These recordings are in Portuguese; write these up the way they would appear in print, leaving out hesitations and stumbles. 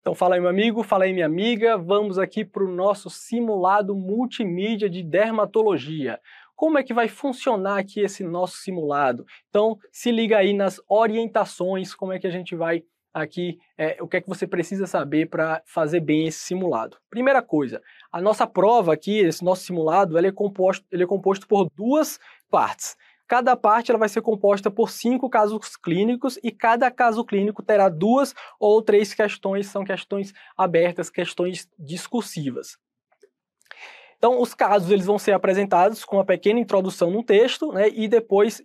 Então fala aí meu amigo, fala aí minha amiga, vamos aqui para o nosso simulado multimídia de dermatologia. Como é que vai funcionar aqui esse nosso simulado? Então se liga aí nas orientações, como é que a gente vai aqui, o que é que você precisa saber para fazer bem esse simulado. Primeira coisa, a nossa prova aqui, esse nosso simulado, ele é composto por duas partes. Cada parte ela vai ser composta por 5 casos clínicos e cada caso clínico terá 2 ou 3 questões, são questões abertas, questões discursivas. Então, os casos eles vão ser apresentados com uma pequena introdução no texto, né, e depois,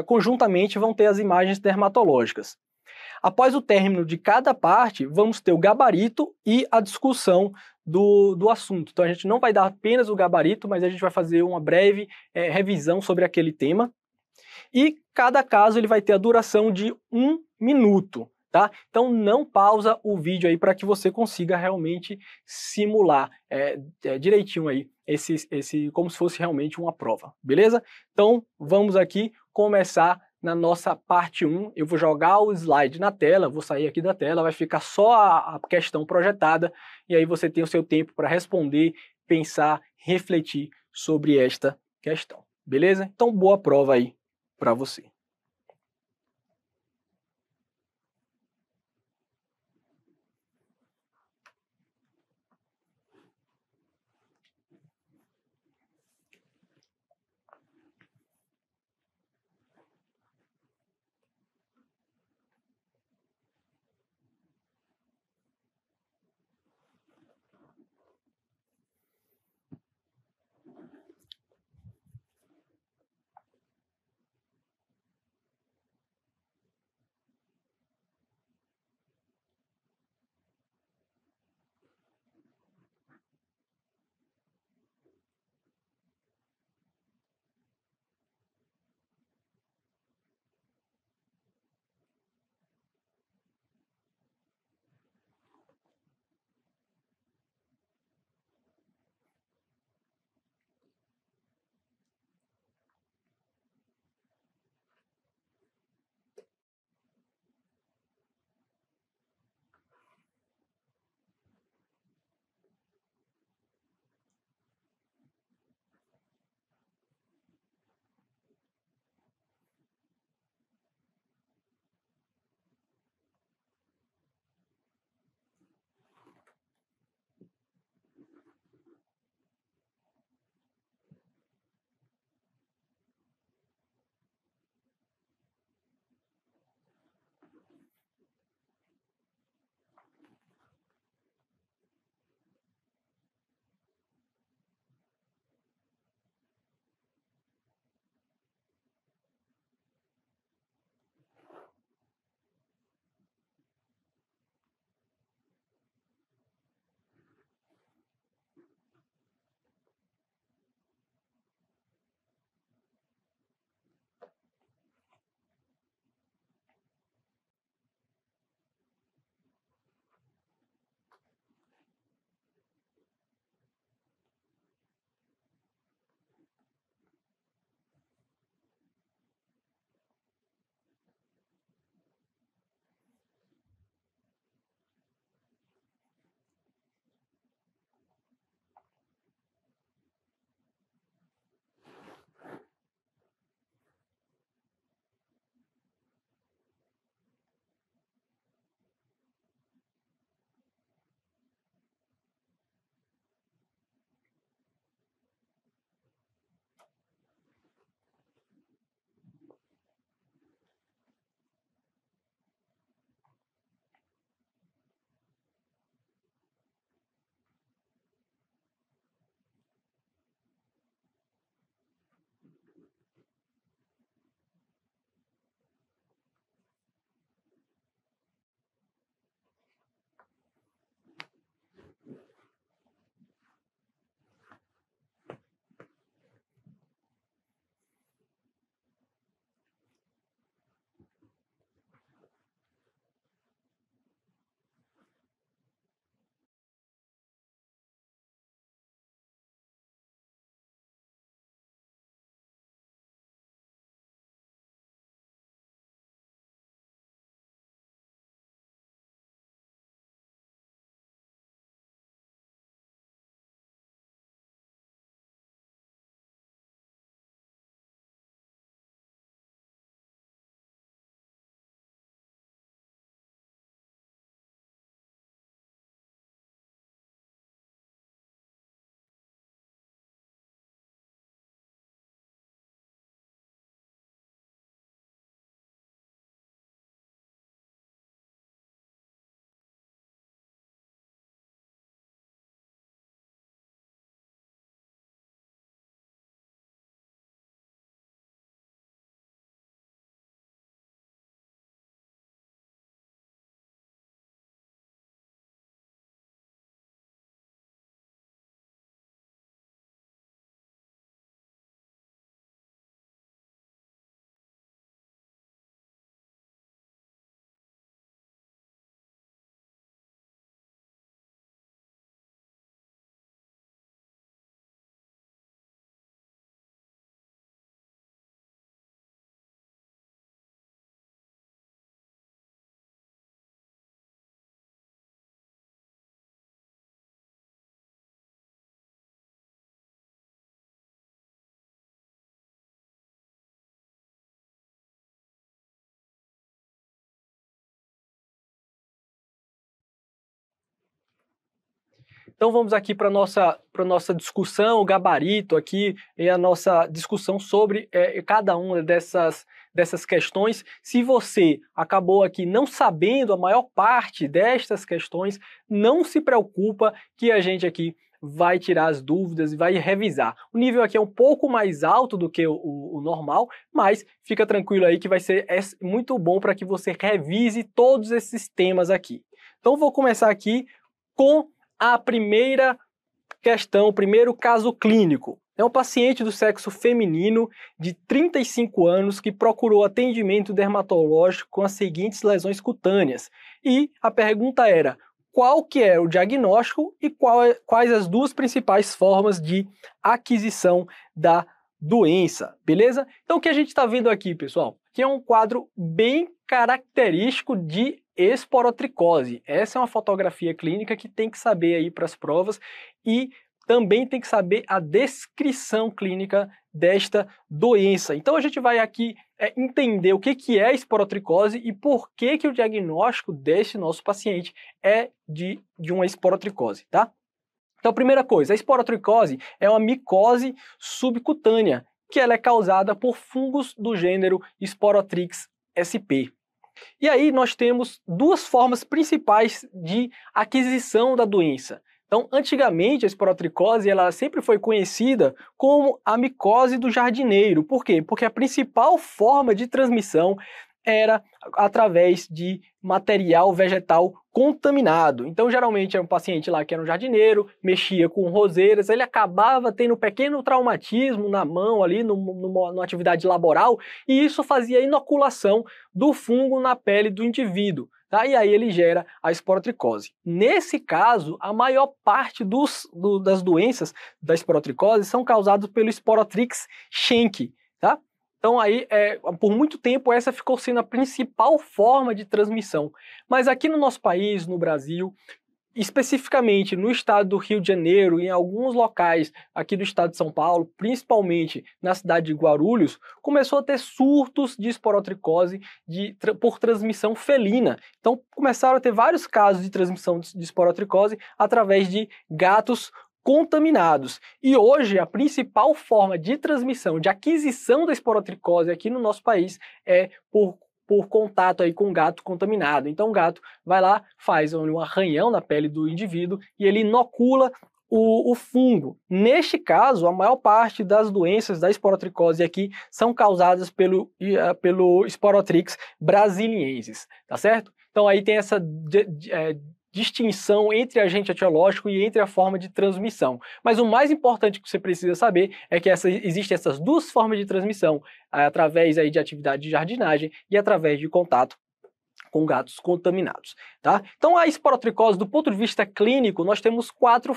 conjuntamente, vão ter as imagens dermatológicas. Após o término de cada parte, vamos ter o gabarito e a discussão do assunto. Então a gente não vai dar apenas o gabarito, mas a gente vai fazer uma breve revisão sobre aquele tema. E cada caso ele vai ter a duração de 1 minuto, tá? Então não pausa o vídeo aí para que você consiga realmente simular direitinho aí como se fosse realmente uma prova, beleza? Então vamos aqui começar na nossa parte 1, eu vou jogar o slide na tela, vou sair aqui da tela, vai ficar só a questão projetada, e aí você tem o seu tempo para responder, pensar, refletir sobre esta questão, beleza? Então boa prova aí para você. Então vamos aqui para a nossa discussão, o gabarito aqui, e a nossa discussão sobre cada uma dessas questões. Se você acabou aqui não sabendo a maior parte destas questões, não se preocupa que a gente aqui vai tirar as dúvidas e vai revisar. O nível aqui é um pouco mais alto do que o normal, mas fica tranquilo aí que vai ser muito bom para que você revise todos esses temas aqui. Então vou começar aqui com a primeira questão, o primeiro caso clínico. É um paciente do sexo feminino de 35 anos que procurou atendimento dermatológico com as seguintes lesões cutâneas. E a pergunta era: qual que é o diagnóstico e quais as duas principais formas de aquisição da doença, beleza? Então o que a gente está vendo aqui, pessoal, que é um quadro bem característico de esporotricose. Essa é uma fotografia clínica que tem que saber aí para as provas e também tem que saber a descrição clínica desta doença. Então a gente vai aqui entender o que é a esporotricose e por que o diagnóstico desse nosso paciente é de uma esporotricose, tá? Então, primeira coisa, a esporotricose é uma micose subcutânea, que ela é causada por fungos do gênero Sporotrix sp. E aí nós temos duas formas principais de aquisição da doença. Então, antigamente, a esporotricose ela sempre foi conhecida como a micose do jardineiro. Por quê? Porque a principal forma de transmissão era através de material vegetal contaminado. Então, geralmente, era um paciente lá que era um jardineiro, mexia com roseiras, ele acabava tendo um pequeno traumatismo na mão ali, numa atividade laboral, e isso fazia a inoculação do fungo na pele do indivíduo. Tá? E aí ele gera a esporotricose. Nesse caso, a maior parte das doenças da esporotricose são causadas pelo Sporotrix schenck, tá? Então aí, por muito tempo, essa ficou sendo a principal forma de transmissão. Mas aqui no nosso país, no Brasil, especificamente no estado do Rio de Janeiro, em alguns locais aqui do estado de São Paulo, principalmente na cidade de Guarulhos, começou a ter surtos de esporotricose por transmissão felina. Então começaram a ter vários casos de transmissão de esporotricose através de gatos contaminados. E hoje a principal forma de transmissão, de aquisição da esporotricose aqui no nosso país é por contato aí com um gato contaminado. Então o gato vai lá, faz um arranhão na pele do indivíduo e ele inocula o fungo. Neste caso, a maior parte das doenças da esporotricose aqui são causadas pelo Sporotrix brasiliensis, tá certo? Então aí tem essa distinção entre agente etiológico e entre a forma de transmissão. Mas o mais importante que você precisa saber é que existem essas duas formas de transmissão, através aí de atividade de jardinagem e através de contato com gatos contaminados, tá? Então a esporotricose, do ponto de vista clínico, nós temos quatro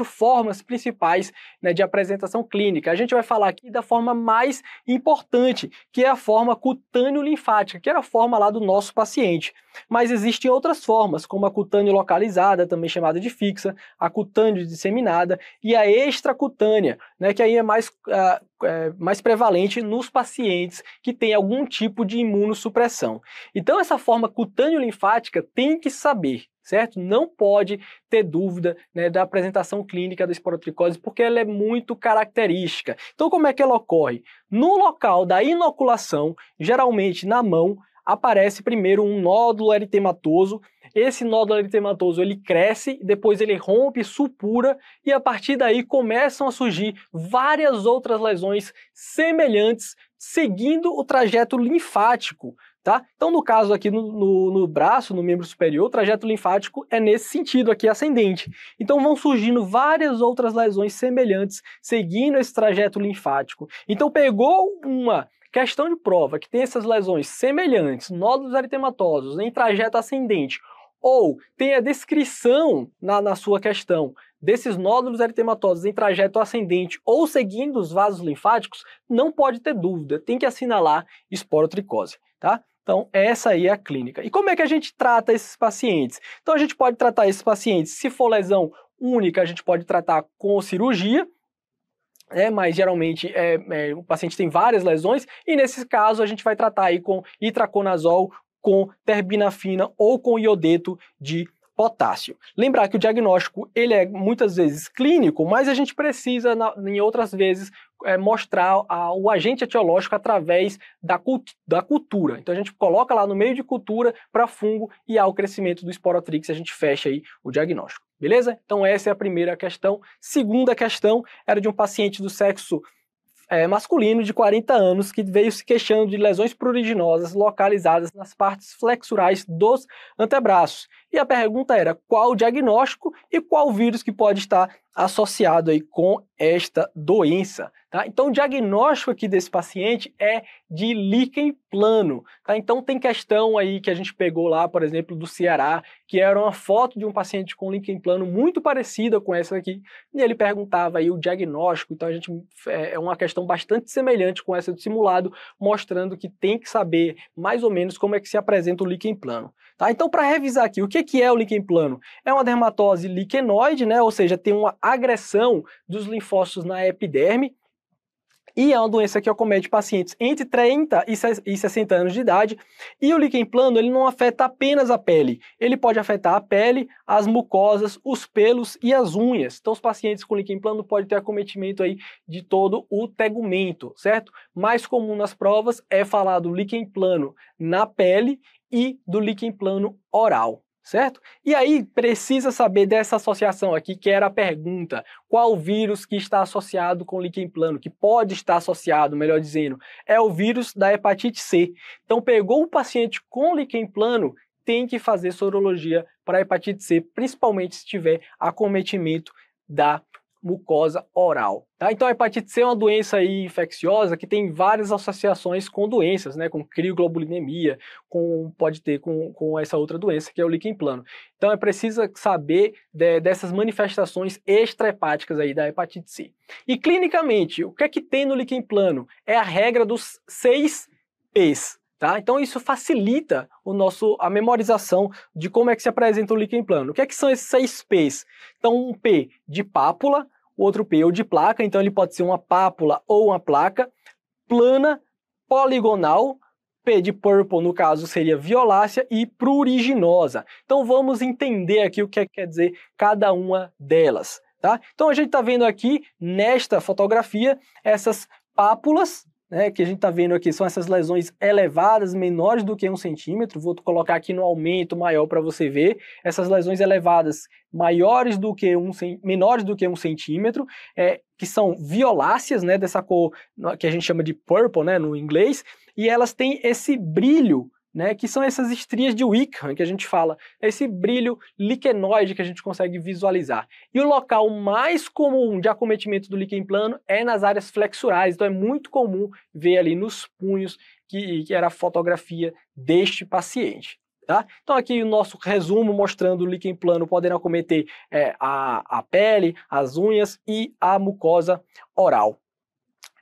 formas principais, né, de apresentação clínica. A gente vai falar aqui da forma mais importante, que é a forma cutâneo-linfática, que era a forma lá do nosso paciente. Mas existem outras formas, como a cutâneo localizada, também chamada de fixa, a cutâneo disseminada e a extracutânea, né, que aí é mais prevalente nos pacientes que têm algum tipo de imunossupressão. Então essa forma cutâneo-linfática tem que saber, certo? Não pode ter dúvida, né, da apresentação clínica da esporotricose, porque ela é muito característica. Então como é que ela ocorre? No local da inoculação, geralmente na mão, aparece primeiro um nódulo eritematoso. Esse nódulo eritematoso ele cresce, depois ele rompe, supura e a partir daí começam a surgir várias outras lesões semelhantes, seguindo o trajeto linfático, tá? Então no caso aqui no braço, no membro superior, o trajeto linfático é nesse sentido aqui, ascendente. Então vão surgindo várias outras lesões semelhantes, seguindo esse trajeto linfático. Então pegou uma questão de prova que tem essas lesões semelhantes, nódulos eritematosos em trajeto ascendente, ou tem a descrição na sua questão desses nódulos eritematosos em trajeto ascendente ou seguindo os vasos linfáticos, não pode ter dúvida, tem que assinalar esporotricose, tá? Então essa aí é a clínica. E como é que a gente trata esses pacientes? Então a gente pode tratar esses pacientes, se for lesão única, a gente pode tratar com cirurgia, mas geralmente o paciente tem várias lesões e nesse caso a gente vai tratar aí com itraconazol, com terbinafina ou com iodeto de potássio. Lembrar que o diagnóstico ele é muitas vezes clínico, mas a gente precisa, em outras vezes, mostrar o agente etiológico através da cultura. Então a gente coloca lá no meio de cultura para fungo e ao crescimento do Sporotrix a gente fecha aí o diagnóstico. Beleza? Então essa é a primeira questão. Segunda questão era de um paciente do sexo masculino de 40 anos que veio se queixando de lesões pruriginosas localizadas nas partes flexurais dos antebraços. E a pergunta era qual o diagnóstico e qual vírus que pode estar associado aí com esta doença. Tá? Então o diagnóstico aqui desse paciente é de líquen plano. Tá? Então tem questão aí que a gente pegou lá, por exemplo, do Ceará, que era uma foto de um paciente com líquen plano muito parecida com essa aqui, e ele perguntava aí o diagnóstico. Então a gente é uma questão bastante semelhante com essa do simulado, mostrando que tem que saber mais ou menos como é que se apresenta o líquen plano. Tá? Então, para revisar aqui, o que é o líquen plano? É uma dermatose liquenoide, né? Ou seja, tem uma agressão dos linfócitos na epiderme, e é uma doença que acomete pacientes entre 30 e 60 anos de idade, e o líquen plano ele não afeta apenas a pele, ele pode afetar a pele, as mucosas, os pelos e as unhas. Então os pacientes com líquen plano podem ter acometimento aí de todo o tegumento, certo? Mais comum nas provas é falar do líquen plano na pele e do líquen plano oral. Certo? E aí precisa saber dessa associação aqui, que era a pergunta, qual vírus que está associado com líquen plano, que pode estar associado, melhor dizendo, é o vírus da hepatite C. Então pegou o paciente com líquen plano, tem que fazer sorologia para hepatite C, principalmente se tiver acometimento da mucosa oral. Tá? Então a hepatite C é uma doença aí infecciosa que tem várias associações com doenças, né? Com crioglobulinemia, pode ter com essa outra doença que é o líquen plano. Então é preciso saber dessas manifestações extrahepáticas aí da hepatite C. E clinicamente, o que é que tem no líquen plano? É a regra dos 6 P's. Tá? Então isso facilita a memorização de como é que se apresenta o líquen plano. O que é que são esses 6 P's? Então um P de pápula, o outro P ou de placa, então ele pode ser uma pápula ou uma placa, plana, poligonal, P de purple no caso seria violácea e pruriginosa. Então vamos entender aqui o que quer dizer cada uma delas. Tá? Então a gente está vendo aqui nesta fotografia essas pápulas, né, que a gente está vendo aqui, são essas lesões elevadas, menores do que 1 centímetro. Vou colocar aqui no aumento maior para você ver. Essas lesões elevadas menores do que 1 centímetro, que são violáceas, né, dessa cor que a gente chama de purple, né, no inglês, e elas têm esse brilho, né, que são essas estrias de Wickham que a gente fala, esse brilho liquenoide que a gente consegue visualizar. E o local mais comum de acometimento do líquen plano é nas áreas flexurais, então é muito comum ver ali nos punhos, que era a fotografia deste paciente. Tá? Então aqui o nosso resumo mostrando o líquen plano podendo acometer a pele, as unhas e a mucosa oral.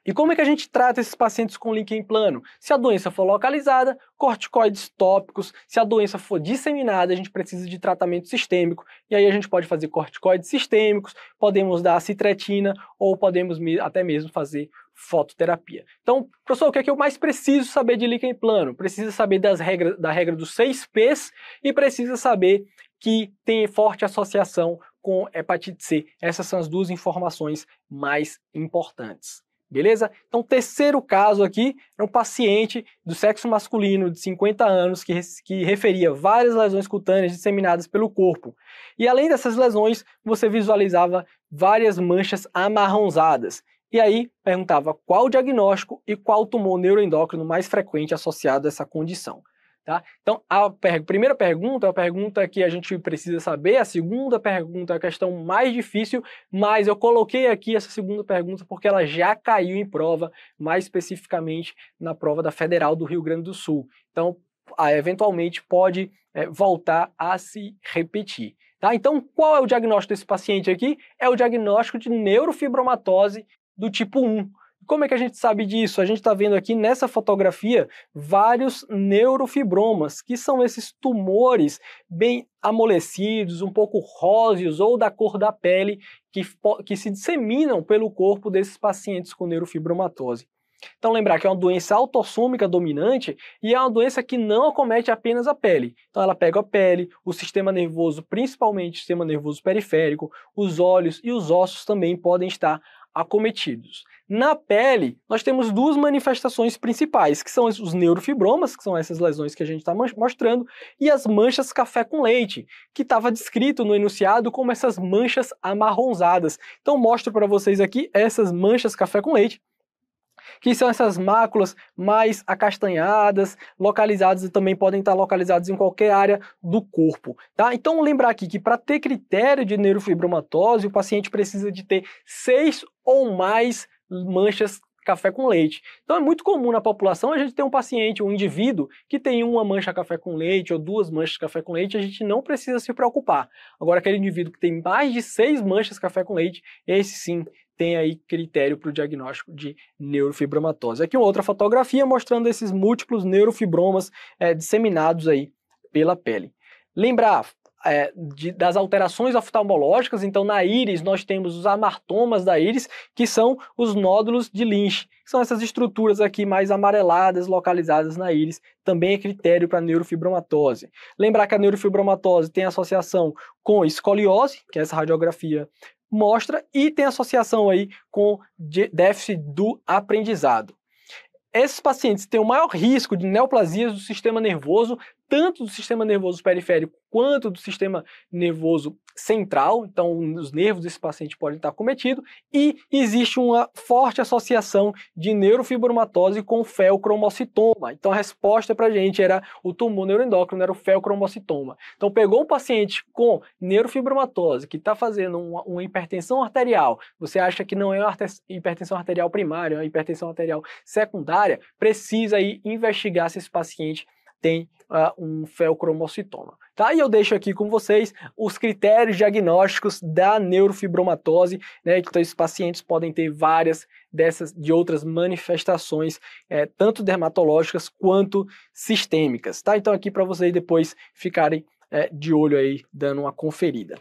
E como é que a gente trata esses pacientes com líquen plano? Se a doença for localizada, corticoides tópicos. Se a doença for disseminada, a gente precisa de tratamento sistêmico. E aí a gente pode fazer corticoides sistêmicos, podemos dar citretina ou podemos até mesmo fazer fototerapia. Então, professor, o que é que eu mais preciso saber de líquen plano? Precisa saber da regra dos 6 P's e precisa saber que tem forte associação com hepatite C. Essas são as duas informações mais importantes. Beleza? Então, terceiro caso aqui é um paciente do sexo masculino de 50 anos que referia várias lesões cutâneas disseminadas pelo corpo. E além dessas lesões, você visualizava várias manchas amarronzadas. E aí, perguntava qual o diagnóstico e qual o tumor neuroendócrino mais frequente associado a essa condição. Tá? Então, a primeira pergunta é a pergunta que a gente precisa saber, a segunda pergunta é a questão mais difícil, mas eu coloquei aqui essa segunda pergunta porque ela já caiu em prova, mais especificamente na prova da Federal do Rio Grande do Sul. Então, eventualmente pode voltar a se repetir. Tá? Então, qual é o diagnóstico desse paciente aqui? É o diagnóstico de neurofibromatose do tipo 1. Como é que a gente sabe disso? A gente está vendo aqui nessa fotografia vários neurofibromas, que são esses tumores bem amolecidos, um pouco róseos ou da cor da pele, que se disseminam pelo corpo desses pacientes com neurofibromatose. Então lembrar que é uma doença autossômica dominante e é uma doença que não acomete apenas a pele. Então ela pega a pele, o sistema nervoso, principalmente o sistema nervoso periférico, os olhos e os ossos também podem estar acometidos. Na pele, nós temos duas manifestações principais, que são os neurofibromas, que são essas lesões que a gente está mostrando, e as manchas café com leite, que estava descrito no enunciado como essas manchas amarronzadas. Então mostro para vocês aqui essas manchas café com leite, que são essas máculas mais acastanhadas, localizadas e também podem estar localizadas em qualquer área do corpo, tá? Então lembrar aqui que para ter critério de neurofibromatose, o paciente precisa de ter 6 ou mais manchas café com leite. Então é muito comum na população a gente ter um paciente, um indivíduo que tem uma mancha café com leite ou 2 manchas café com leite, a gente não precisa se preocupar. Agora aquele indivíduo que tem mais de 6 manchas café com leite, esse sim tem aí critério para o diagnóstico de neurofibromatose. Aqui uma outra fotografia mostrando esses múltiplos neurofibromas disseminados aí pela pele. Lembrar das alterações oftalmológicas, então na íris nós temos os amartomas da íris, que são os nódulos de Lynch, que são essas estruturas aqui mais amareladas localizadas na íris, também é critério para neurofibromatose. Lembrar que a neurofibromatose tem associação com escoliose, que é essa radiografia mostra, e tem associação aí com déficit do aprendizado. Esses pacientes têm o maior risco de neoplasias do sistema nervoso, tanto do sistema nervoso periférico quanto do sistema nervoso central, então os nervos desse paciente podem estar acometidos, e existe uma forte associação de neurofibromatose com feocromocitoma. Então a resposta para a gente era o tumor neuroendócrino, era o feocromocitoma. Então pegou um paciente com neurofibromatose que está fazendo uma hipertensão arterial, você acha que não é uma hipertensão arterial primária, é uma hipertensão arterial secundária, precisa aí investigar se esse paciente tem um feocromocitoma. Tá? E eu deixo aqui com vocês os critérios diagnósticos da neurofibromatose, né? Então esses pacientes podem ter várias de outras manifestações, tanto dermatológicas quanto sistêmicas. Tá? Então aqui para vocês depois ficarem de olho aí, dando uma conferida.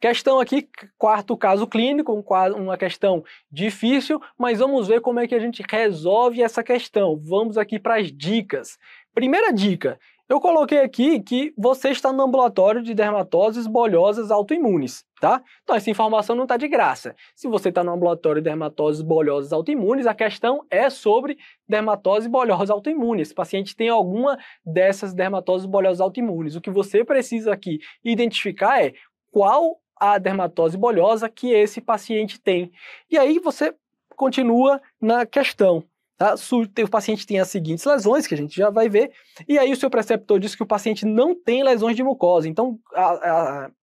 Questão aqui, quarto caso clínico, uma questão difícil, mas vamos ver como é que a gente resolve essa questão. Vamos aqui para as dicas. Primeira dica, eu coloquei aqui que você está no ambulatório de dermatoses bolhosas autoimunes, tá? Então essa informação não está de graça. Se você está no ambulatório de dermatoses bolhosas autoimunes, a questão é sobre dermatose bolhosa autoimune. Esse paciente tem alguma dessas dermatoses bolhosas autoimunes. O que você precisa aqui identificar é qual a dermatose bolhosa que esse paciente tem. E aí você continua na questão. Tá? O paciente tem as seguintes lesões, que a gente já vai ver, e aí o seu preceptor diz que o paciente não tem lesões de mucosa. Então,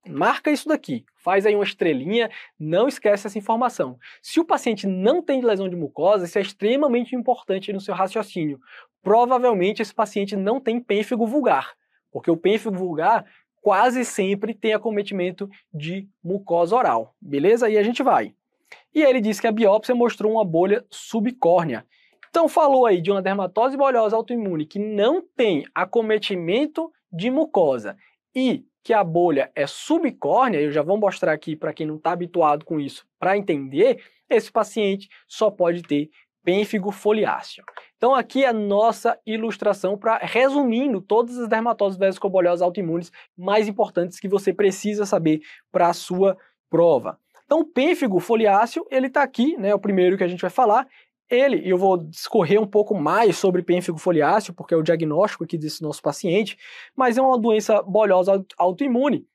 marca isso daqui, faz aí uma estrelinha, não esquece essa informação. Se o paciente não tem lesão de mucosa, isso é extremamente importante no seu raciocínio. Provavelmente esse paciente não tem pênfigo vulgar, porque o pênfigo vulgar quase sempre tem acometimento de mucosa oral, beleza? E a gente vai. E ele diz que a biópsia mostrou uma bolha subcórnea. Então falou aí de uma dermatose bolhosa autoimune que não tem acometimento de mucosa e que a bolha é subcórnea, eu já vou mostrar aqui para quem não está habituado com isso, para entender, esse paciente só pode ter pênfigo foliáceo. Então aqui é a nossa ilustração para, resumindo, todas as dermatoses vesicobolhosas autoimunes mais importantes que você precisa saber para a sua prova. Então o pênfigo foliáceo, ele está aqui, né, é o primeiro que a gente vai falar. Eu vou discorrer um pouco mais sobre pênfigo foliáceo, porque é o diagnóstico aqui desse nosso paciente, mas é uma doença bolhosa autoimune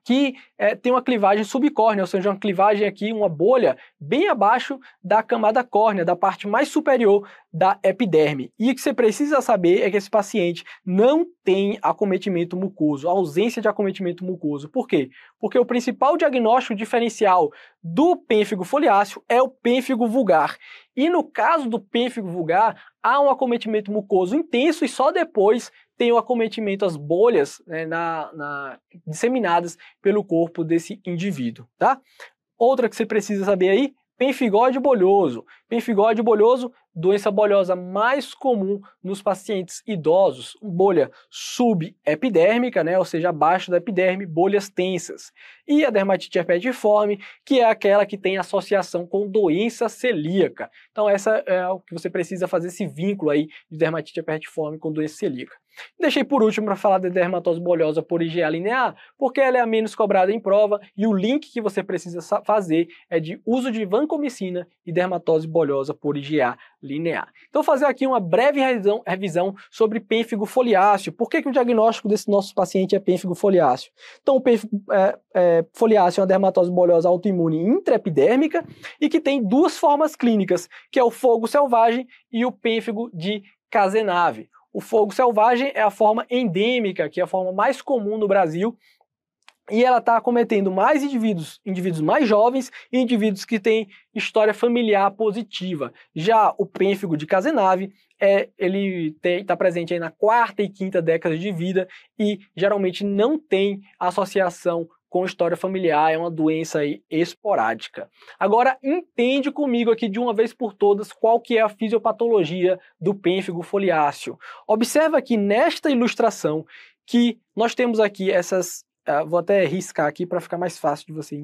que tem uma clivagem subcórnea, ou seja, uma clivagem aqui, uma bolha bem abaixo da camada córnea, da parte mais superior da epiderme. E o que você precisa saber é que esse paciente não tem acometimento mucoso, ausência de acometimento mucoso. Por quê? Porque o principal diagnóstico diferencial do pênfigo foliáceo é o pênfigo vulgar. E no caso do pênfigo vulgar, há um acometimento mucoso intenso e só depois tem o acometimento, as bolhas, né, disseminadas pelo corpo desse indivíduo, tá? Outra que você precisa saber aí, pênfigóide bolhoso. Pênfigóide bolhoso doença bolhosa mais comum nos pacientes idosos, bolha subepidérmica, né, ou seja, abaixo da epiderme, bolhas tensas. E a dermatite herpetiforme, que é aquela que tem associação com doença celíaca. Então essa é o que você precisa fazer, esse vínculo aí de dermatite herpetiforme com doença celíaca. Deixei por último para falar da dermatose bolhosa por IgA linear, porque ela é a menos cobrada em prova e o link que você precisa fazer é de uso de vancomicina e dermatose bolhosa por IgA linear. Então, fazer aqui uma breve revisão sobre pênfigo foliáceo. Por que o diagnóstico desse nosso paciente é pênfigo foliáceo? Então, o pênfigo foliáceo é uma dermatose bolhosa autoimune intraepidérmica e que tem duas formas clínicas, que é o fogo selvagem e o pênfigo de Cazenave. O fogo selvagem é a forma endêmica, que é a forma mais comum no Brasil, e ela está acometendo mais indivíduos mais jovens e indivíduos que têm história familiar positiva. Já o pênfigo de Cazenave, ele está presente aí na 4ª e 5ª década de vida e geralmente não tem associação com história familiar, é uma doença aí esporádica. Agora, entende comigo aqui de uma vez por todas qual que é a fisiopatologia do pênfigo foliáceo. Observa aqui nesta ilustração que nós temos aqui essas... vou até riscar aqui para ficar mais fácil de vocês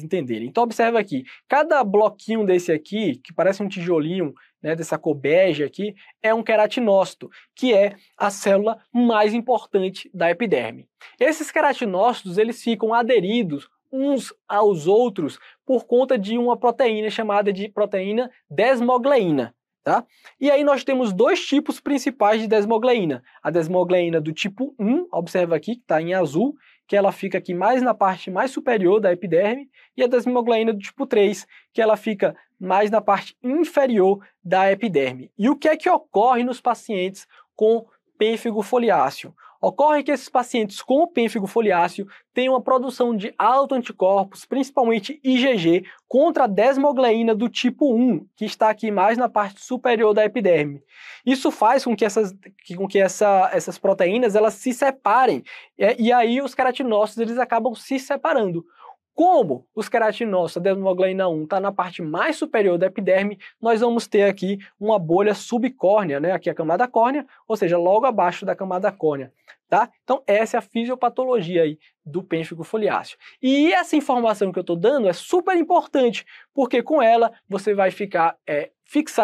entenderem. Então, observa aqui, cada bloquinho desse aqui, que parece um tijolinho, né, dessa cor bege aqui, é um queratinócito, que é a célula mais importante da epiderme. Esses queratinócitos, eles ficam aderidos uns aos outros por conta de uma proteína chamada de proteína desmogleína. Tá? E aí nós temos dois tipos principais de desmogleína. A desmogleína do tipo 1, observa aqui que está em azul, que ela fica aqui mais na parte mais superior da epiderme, e a desmogleína do tipo 3, que ela fica mais na parte inferior da epiderme. E o que é que ocorre nos pacientes com pênfigo foliáceo? Ocorre que esses pacientes com pênfigo foliáceo têm uma produção de autoanticorpos, principalmente IgG, contra a desmogleína do tipo 1, que está aqui mais na parte superior da epiderme. Isso faz com que essas proteínas elas se separem, e aí os queratinócitos eles acabam se separando. Como os queratinócitos, a desmogleína 1 está na parte mais superior da epiderme, nós vamos ter aqui uma bolha subcórnea, né? Aqui a camada córnea, ou seja, logo abaixo da camada córnea, tá? Então essa é a fisiopatologia aí do pênfigo foliáceo. E essa informação que eu estou dando é super importante, porque com ela você vai fixar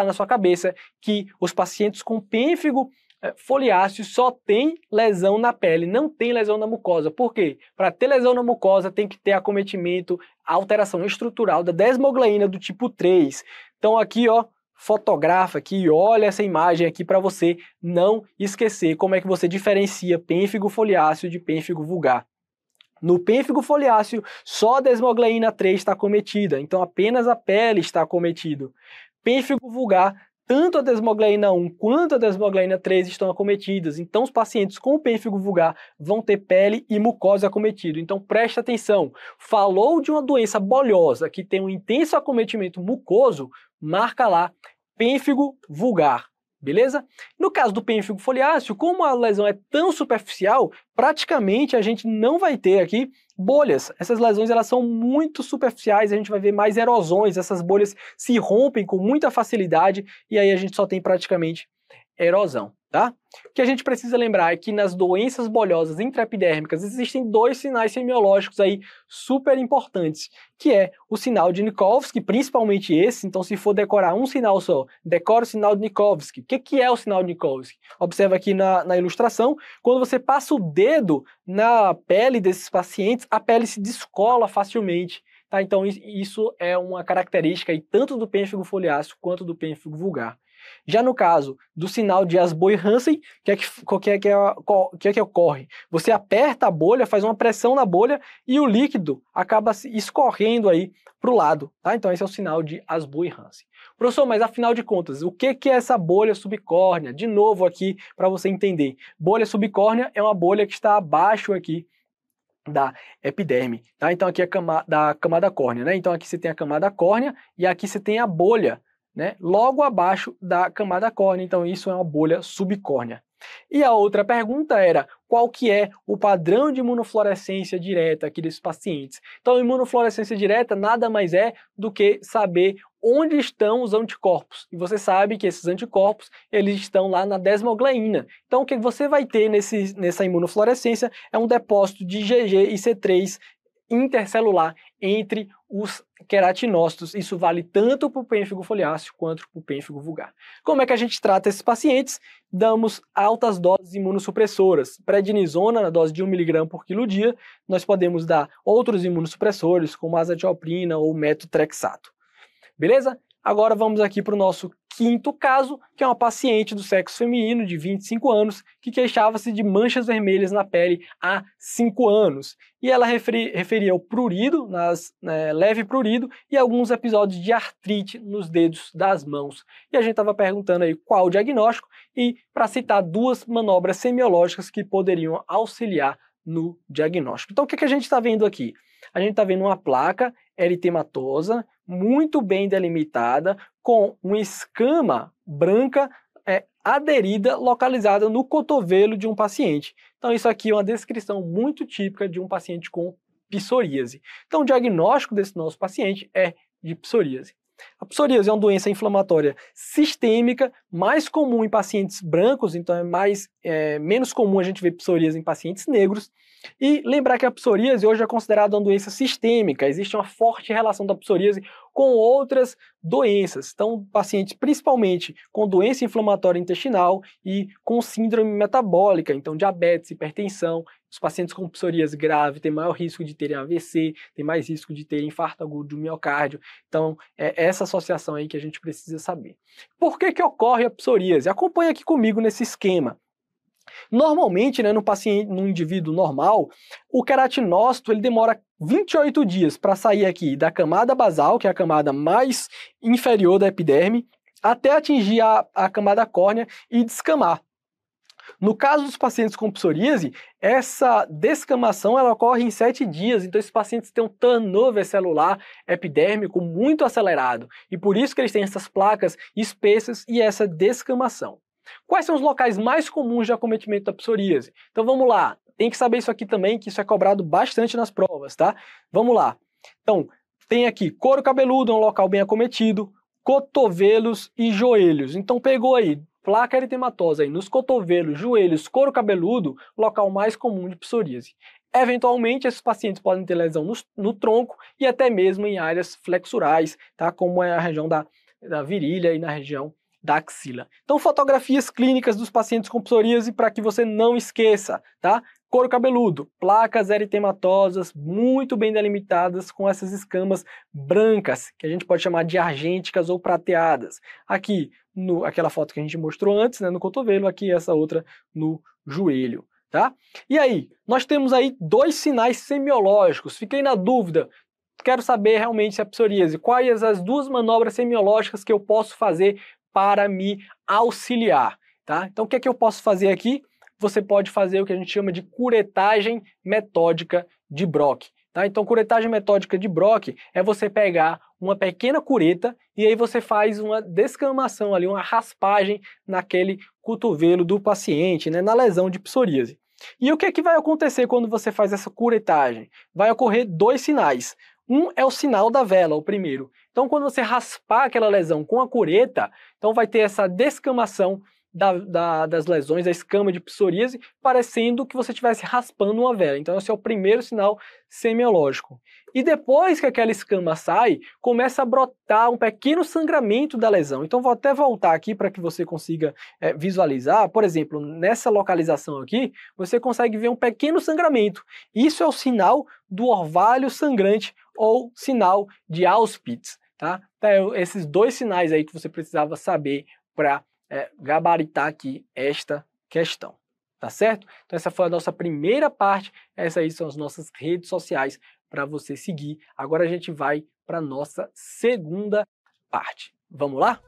na sua cabeça que os pacientes com pênfigo foliáceo só tem lesão na pele, não tem lesão na mucosa. Por quê? Para ter lesão na mucosa tem que ter acometimento, alteração estrutural da desmogleína do tipo 3. Então aqui, ó, fotografa aqui, olha essa imagem aqui para você não esquecer como é que você diferencia pênfigo foliáceo de pênfigo vulgar. No pênfigo foliáceo, só a desmogleína 3 está acometida, então apenas a pele está acometida. Pênfigo vulgar, tanto a desmogleína 1 quanto a desmogleína 3 estão acometidas, então os pacientes com pênfigo vulgar vão ter pele e mucosa acometido. Então preste atenção, falou de uma doença bolhosa que tem um intenso acometimento mucoso, marca lá pênfigo vulgar, beleza? No caso do pênfigo foliáceo, como a lesão é tão superficial, praticamente a gente não vai ter aqui bolhas. Essas lesões elas são muito superficiais, a gente vai ver mais erosões, essas bolhas se rompem com muita facilidade e aí a gente só tem praticamente erosão, tá? O que a gente precisa lembrar é que nas doenças bolhosas intraepidérmicas existem dois sinais semiológicos aí super importantes, que é o sinal de Nikolsky, principalmente esse, então se for decorar um sinal só, decora o sinal de Nikolsky. O que é o sinal de Nikolsky? Observa aqui na ilustração, quando você passa o dedo na pele desses pacientes, a pele se descola facilmente, tá? Então isso é uma característica aí, tanto do pênfigo foliáceo quanto do pênfigo vulgar. Já no caso do sinal de Asboy-Hansen, o que é que ocorre? Você aperta a bolha, faz uma pressão na bolha e o líquido acaba escorrendo aí para o lado, tá? Então esse é o sinal de Asboy-Hansen. Professor, mas afinal de contas, o que é essa bolha subcórnea? De novo aqui para você entender. Bolha subcórnea é uma bolha que está abaixo aqui da epiderme, tá? Então aqui é da camada córnea, né? Então aqui você tem a camada córnea e aqui você tem a bolha, né, logo abaixo da camada córnea, então isso é uma bolha subcórnea. E a outra pergunta era, qual que é o padrão de imunofluorescência direta aqui desses pacientes. Então, a imunofluorescência direta nada mais é do que saber onde estão os anticorpos. E você sabe que esses anticorpos, eles estão lá na desmogleína. Então, o que você vai ter nessa imunofluorescência é um depósito de IgG e C3 intercelular entre os queratinócitos. Isso vale tanto para o pênfigo foliáceo quanto para o pênfigo vulgar. Como é que a gente trata esses pacientes? Damos altas doses imunossupressoras. Prednisona na dose de 1 mg por quilo dia. Nós podemos dar outros imunossupressores, como azatioprina ou metotrexato. Beleza? Agora vamos aqui para o nosso quinto caso, que é uma paciente do sexo feminino de 25 anos que queixava-se de manchas vermelhas na pele há 5 anos. E ela referia ao prurido, leve prurido e alguns episódios de artrite nos dedos das mãos. E a gente estava perguntando aí qual o diagnóstico e para citar 2 manobras semiológicas que poderiam auxiliar no diagnóstico. Então o que a gente está vendo aqui? A gente está vendo uma placa eritematosa, muito bem delimitada, com uma escama branca aderida, localizada no cotovelo de um paciente. Então isso aqui é uma descrição muito típica de um paciente com psoríase. Então o diagnóstico desse nosso paciente é de psoríase. A psoríase é uma doença inflamatória sistêmica, mais comum em pacientes brancos, então é menos comum a gente ver psoríase em pacientes negros. E lembrar que a psoríase hoje é considerada uma doença sistêmica, existe uma forte relação da psoríase com outras doenças. Então, pacientes principalmente com doença inflamatória intestinal e com síndrome metabólica, então diabetes, hipertensão. Os pacientes com psoríase grave têm maior risco de terem AVC, têm mais risco de terem infarto agudo do miocárdio. Então, é essa associação aí que a gente precisa saber. Por que ocorre a psoríase? Acompanhe aqui comigo nesse esquema. Normalmente, no indivíduo normal, o queratinócito ele demora 28 dias para sair aqui da camada basal, que é a camada mais inferior da epiderme, até atingir a camada córnea e descamar. No caso dos pacientes com psoríase, essa descamação ela ocorre em 7 dias, então esses pacientes têm um turnover celular epidérmico muito acelerado, e por isso que eles têm essas placas espessas e essa descamação. Quais são os locais mais comuns de acometimento da psoríase? Então vamos lá, tem que saber isso aqui também, que isso é cobrado bastante nas provas, tá? Vamos lá. Então, tem aqui couro cabeludo, é um local bem acometido, cotovelos e joelhos. Então pegou aí, placa eritematosa aí nos cotovelos, joelhos, couro cabeludo, local mais comum de psoríase. Eventualmente, esses pacientes podem ter lesão no tronco e até mesmo em áreas flexurais, tá? Como é a região da virilha e na região da axila. Então, fotografias clínicas dos pacientes com psoríase para que você não esqueça, tá? Couro cabeludo, placas eritematosas muito bem delimitadas com essas escamas brancas, que a gente pode chamar de argênticas ou prateadas. Aqui, aquela foto que a gente mostrou antes, né, no cotovelo, aqui essa outra no joelho, tá? E aí, nós temos aí 2 sinais semiológicos. Fiquei na dúvida, quero saber realmente se é psoríase. Quais as 2 manobras semiológicas que eu posso fazer para me auxiliar, tá? Então, o que é que eu posso fazer aqui? Você pode fazer o que a gente chama de curetagem metódica de Brock, tá? Então, curetagem metódica de Brock é você pegar uma pequena cureta e aí você faz uma descamação ali, uma raspagem naquele cotovelo do paciente, né, na lesão de psoríase. E o que é que vai acontecer quando você faz essa curetagem? Vai ocorrer 2 sinais. Um é o sinal da vela, o primeiro. Então, quando você raspar aquela lesão com a cureta, então vai ter essa descamação das lesões, a escama de psoríase, parecendo que você estivesse raspando uma vela. Então, esse é o primeiro sinal semiológico. E depois que aquela escama sai, começa a brotar um pequeno sangramento da lesão. Então, vou até voltar aqui para que você consiga visualizar. Por exemplo, nessa localização aqui, você consegue ver um pequeno sangramento. Isso é o sinal do orvalho sangrante ou sinal de Auspitz, tá? Então, esses 2 sinais aí que você precisava saber para gabaritar aqui esta questão, tá certo? Então essa foi a nossa primeira parte, essas aí são as nossas redes sociais para você seguir. Agora a gente vai para a nossa segunda parte. Vamos lá?